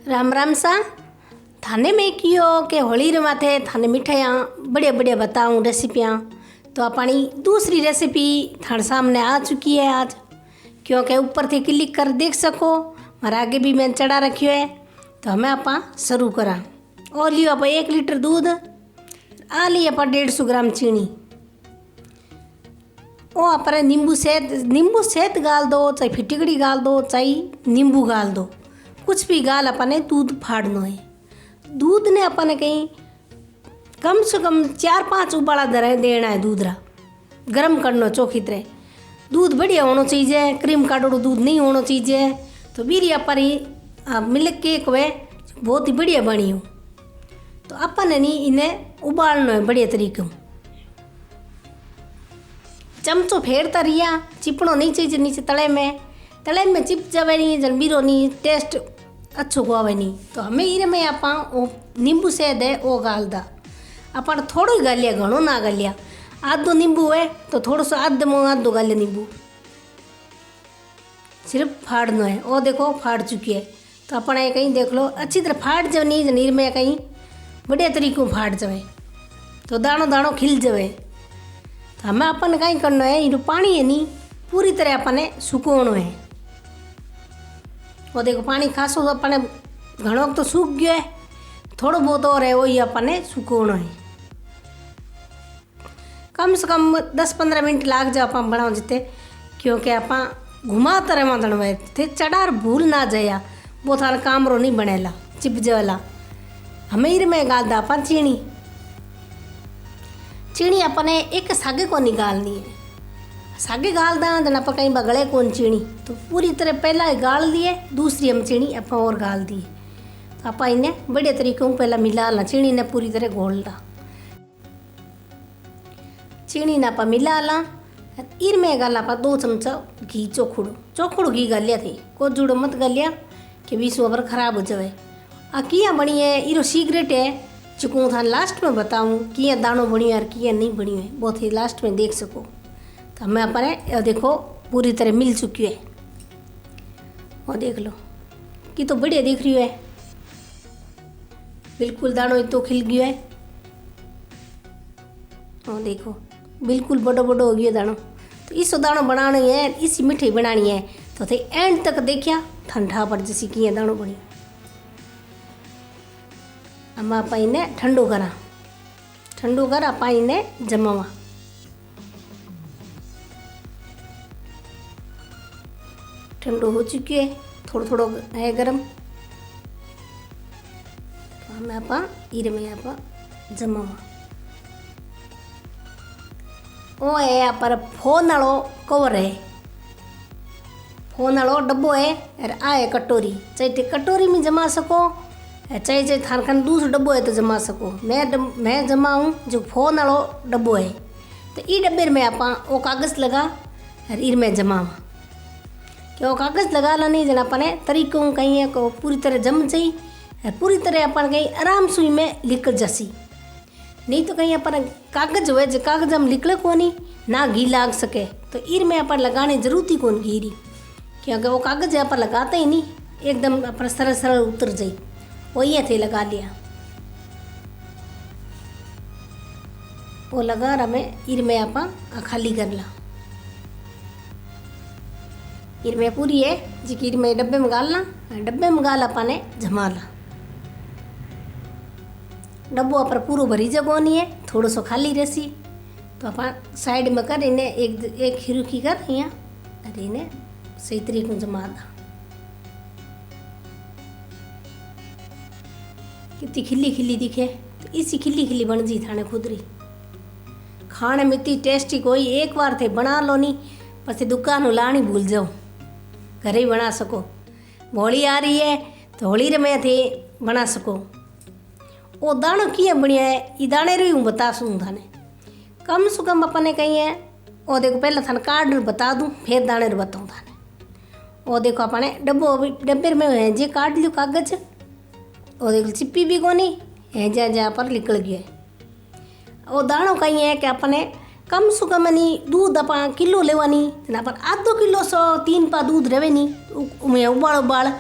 राम राम सा। थाने में कियो के होली रे माथे थाने मिठाइयाँ बढ़िया बढ़िया बताऊँ रेसिपियाँ। तो अपनी दूसरी रेसिपी थाने सामने आ चुकी है आज, क्योंकि ऊपर से क्लिक कर देख सको। हमारे आगे भी मैंने चढ़ा रखियो है। तो हमें आप शुरू करा। और लियो आप 1 लीटर दूध, आ ली आप 150 ग्राम चीनी। ओ आप नींबू सेत गाल दो, चाहे फिटिकड़ी गाल दो, चाहे नींबू गाल दो, कुछ भी गाल अपने दूध फाड़ना है। दूध ने अपने कहीं कम से कम 4-5 उबाला देना है। दूध रा गर्म करना चौकी तरह। दूध बढ़िया होना चाहिए, क्रीम काटोड़ो दूध नहीं होना चाहिए। तो बीरी अपनी मिल्क केक वे बहुत ही बढ़िया बनी हो। तो अपन नहीं इन्हें उबालना है बढ़िया तरीके। चमचो फेरता रिया, चिपड़ो नहीं चाहिए नीचे तले में चिप जावे नहीं, जनबीरो नहीं, टेस्ट अच्छो को आवे नहीं। तो हमें इरे में आप नींबू से दे ओ गाल दा। अपन थोड़ो ही गालिया, घणो ना गालिया। आधो नींबू है तो थोड़ो सो आधो गालिया नींबू सिर्फ फाड़ना है। ओ देखो फाड़ चुकी है। तो अपन ये कहीं देख लो अच्छी तरह फाड़ जाए, नहीं नीर में कहीं बढ़िया तरीके फाड़ जाए तो दाणो दाणो खिल जाए। तो हमें अपन कहीं करना है, ये पानी है नहीं पूरी तरह अपने सुकोणो है। वो देखो पानी खासो तो अपने घणो तो सूख गयो है, थोड़ो बहुत और है वही अपने सुकोणो है। कम से कम 10-15 मिनट लाग जाए अपन बनाओ जिते, क्योंकि आप घुमाते रहे वहाँ दणवे थे चढ़ार भूल ना जाया। वो थारा कामरो नहीं बनेला चिप जावेला। हमें इर में गाल दा अपन चीनी अपने एक सागे को निकालनी है। सागे गाल दा जन आप कहीं बगड़े कौन चीनी, तो पूरी तरह पहला गाल दिए, दूसरी हम चीनी आप और गाल दिए। तो आप इन्हें बढ़िया तरीके पहला मिला ला, चीनी ने पूरी तरह घोल ला। चीनी ने आप मिला ला। इर में गाला आप 2 चमचा घी, चोखड़ो घी गालिया थी, को जुड़ो मत गालिया कि 20 ओवर खराब हो जाए। किया बनी है इरो सीक्रेट है, चुकूँ था लास्ट में बताऊँ किया दाणो बनी है और किया नहीं बनी है, बहुत ही लास्ट में देख सको। तो हमें अपने देखो पूरी तरह मिल चुकी है। और देख लो कि तो बढ़िया दिख रही है, बिल्कुल दाणो तो खिल गयो है। और देखो बिल्कुल बड़ो हो गया दाणो। तो इस दाणो बनानी है, इसी मिठाई बनानी है। तो थे एंड तक देखिया ठंडा पर जैसी किया दाणो बनी। हम आप इन्हें ठंडो कर आप इन्हें जमावा। ठंडो हो चुकी है, थोड़ो है गरम। तो हमें आप इर में आप जमावा। ओ है आप फोन वालो कवर है, फोन वालो डब्बो है और आ है कटोरी। चाहे कटोरी में जमा सको, चाहे थान खान दूसरो डब्बो है तो जमा सको। मैं जमाऊँ जो फोन वालो डब्बो है। तो ई डब्बे में आप वो कागज़ लगा और इर में जमावा। कि वो कागज़ लगा ला नहीं जन अपने तरीकों कहीं है को पूरी तरह जम जाई और पूरी तरह अपन कहीं आराम से में निकल जासी। नहीं तो कहीं अपन कागज़ हुए जो कागज़ हम निकले को नहीं ना घी लाग सके। तो इर में अपन लगाने जरूरत ही कौन घी री, क्योंकि वो कागज़ अपन लगाते ही नहीं एकदम अपन सरल उतर जाई। वही थे लगा लिया, वो लगा हमें इर में आप खाली कर ला। इर में पूरी है जी इर में डब्बे में गालना, डब्बे में गाल अपने जमा ला। डब्बो पर पूरो भरी जगह नहीं है, थोड़ो सो खाली रहसी। तो आप साइड में कर इन्हें एक हिरुकी कर यहाँ और इन्हें सही तरीके से जमा दा। कितनी खिली दिखे। तो इसी खिली बन जी थाने खुदरी खाने में इतनी टेस्टी कोई एक बार थे बना लो नहीं पछे दुकान लानी भूल जाओ, घरे ही बना सको। होली आ रही है तो होली रे में थे बना सको। वो दाणो किए बढ़िया है, ये दाणे रे हूँ बतासूँ थाने। कम से कम अपने कहीं है वो देखो पहले थाने कार्ड बता दूँ फिर दाणे रे बताऊँ थाने। वो देखो अपने डब्बे में है जे काट लियो कागज। वो देखो चिप्पी भी कोनी है जहाँ पर निकल गया है। वो दाणो कहीं है कि अपने कम से कम नहीं दूध आप किलो लेवानी, अपन आधो किलो सो 3 पा दूध रहे नहीं उमें उबाल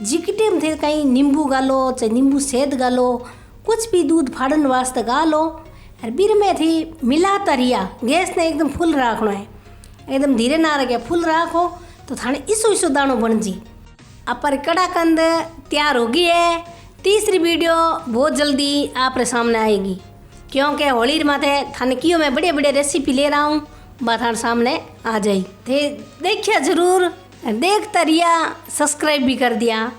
जिक टेम थे कहीं नींबू गालो चाहे नींबू सेद गालो, कुछ भी दूध फाड़न वास्ते गालो और बीर में थी मिलाता रिया। गैस ने एकदम फुल राखना है, एकदम धीरे ना रखे, फुल राखो तो थाने इसो इसो दाणो बन जी। अपर कड़ाकंद तैयार होगी है। तीसरी वीडियो बहुत जल्दी आपरे सामने आएगी, क्योंकि होली माथे थाने कियो मैं बड़े बड़े रेसिपी ले रहा हूँ, बात थाने सामने आ जाई थे। देखिए जरूर, देखता रिया, सब्सक्राइब भी कर दिया।